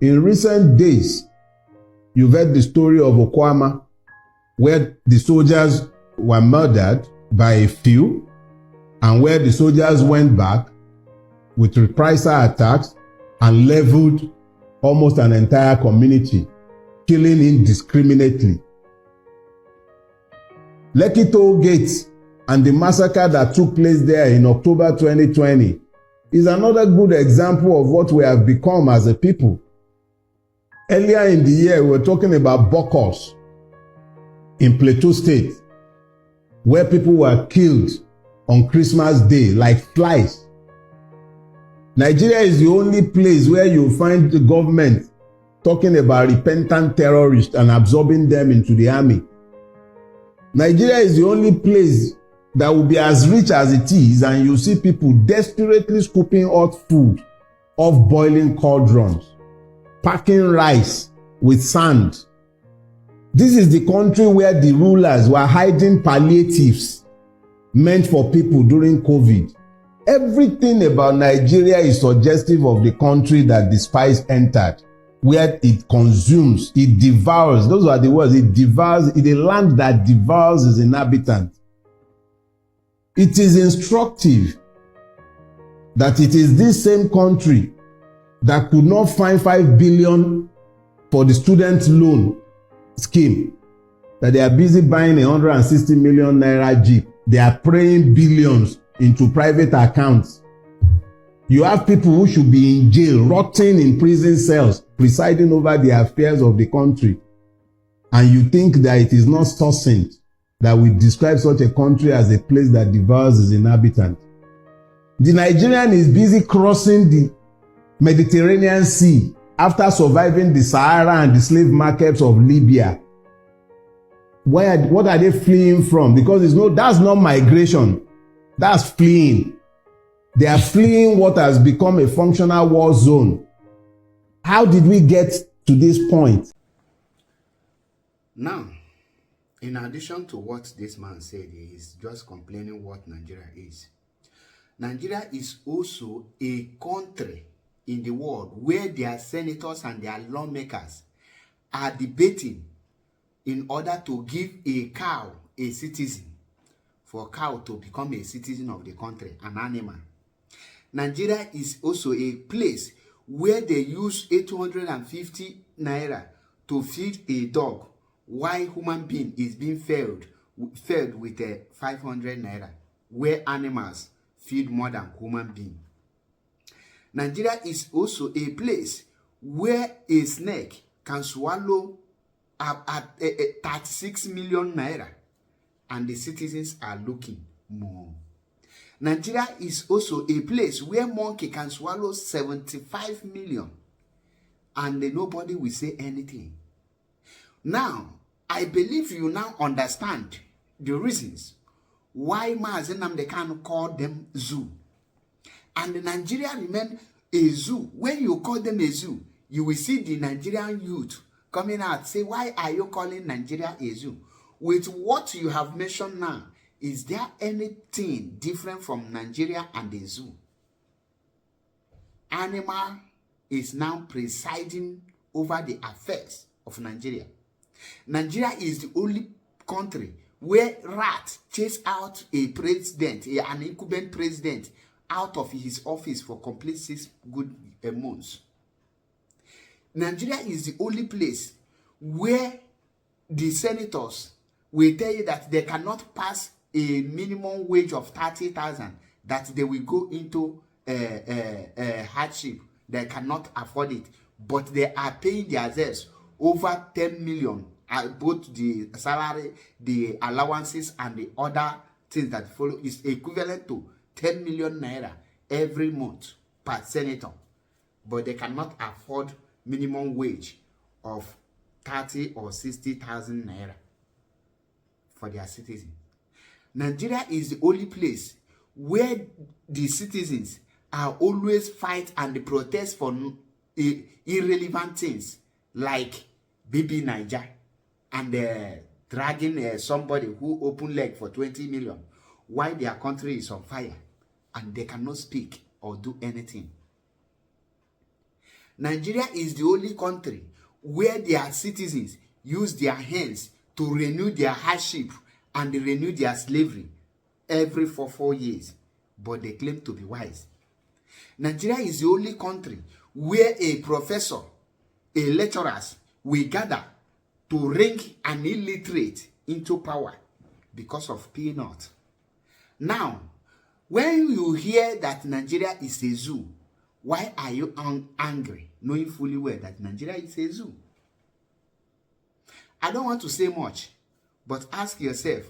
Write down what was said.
In recent days, you've heard the story of Okwama, where the soldiers were murdered by a few, and where the soldiers went back with reprisal attacks and leveled almost an entire community, killing indiscriminately. Lekki Toll Gate and the massacre that took place there in October 2020 is another good example of what we have become as a people. Earlier in the year, we were talking about Bokos in Plateau State, where people were killed on Christmas Day like flies. Nigeria is the only place where you find the government talking about repentant terrorists and absorbing them into the army. Nigeria is the only place that will be as rich as it is, and you see people desperately scooping hot food off boiling cauldrons, packing rice with sand. This is the country where the rulers were hiding palliatives meant for people during COVID. Everything about Nigeria is suggestive of the country that the spies entered, where it consumes, it devours. Those are the words. It devours. It is a land that devours its inhabitants. It is instructive that it is this same country that could not find 5 billion for the student loan scheme, that they are busy buying 160 million naira Jeep. They are praying billions into private accounts. You have people who should be in jail, rotting in prison cells, presiding over the affairs of the country. And you think that it is not succinct that we describe such a country as a place that devours its inhabitants. The Nigerian is busy crossing the Mediterranean Sea after surviving the Sahara and the slave markets of Libya. What are they fleeing from? Because that's not migration. That's fleeing. They are fleeing what has become a functional war zone. How did we get to this point? Now, in addition to what this man said, he is just complaining what Nigeria is. Nigeria is also a country in the world where their senators and their lawmakers are debating in order to give a cow a citizen, for a cow to become a citizen of the country, an animal. Nigeria is also a place where they use 850 naira to feed a dog, while human being is being fed with 500 naira, where animals feed more than human being. Nigeria is also a place where a snake can swallow at 36 million naira, and the citizens are looking more. Nigeria is also a place where monkey can swallow 75 million, and nobody will say anything. Now, I believe you now understand the reasons why Mazi Nnamdi Kanu called them zoo. And Nigeria remain a zoo. When you call them a zoo, you will see the Nigerian youth coming out, say, why are you calling Nigeria a zoo? With what you have mentioned now, is there anything different from Nigeria and the zoo? Animal is now presiding over the affairs of Nigeria. Nigeria is the only country where rats chase out a president, an incumbent president, out of his office for complete 6 good months. Nigeria is the only place where the senators will tell you that they cannot pass a minimum wage of 30,000, that they will go into hardship. They cannot afford it, but they are paying themselves over 10 million, both the salary, the allowances, and the other things that follow is equivalent to 10 million naira every month per senator, but they cannot afford minimum wage of 30 or 60,000 naira for their citizens. Nigeria is the only place where the citizens are always fight and protest for irrelevant things like BB Niger and dragging somebody who open leg for 20 million while their country is on fire and they cannot speak or do anything. Nigeria is the only country where their citizens use their hands to renew their hardship and renew their slavery every 4 years, but they claim to be wise. Nigeria is the only country where a professor, a lecturers will gather to ring an illiterate into power because of peanut. Now, when you hear that Nigeria is a zoo, why are you angry, knowing fully well that Nigeria is a zoo? I don't want to say much, but ask yourself,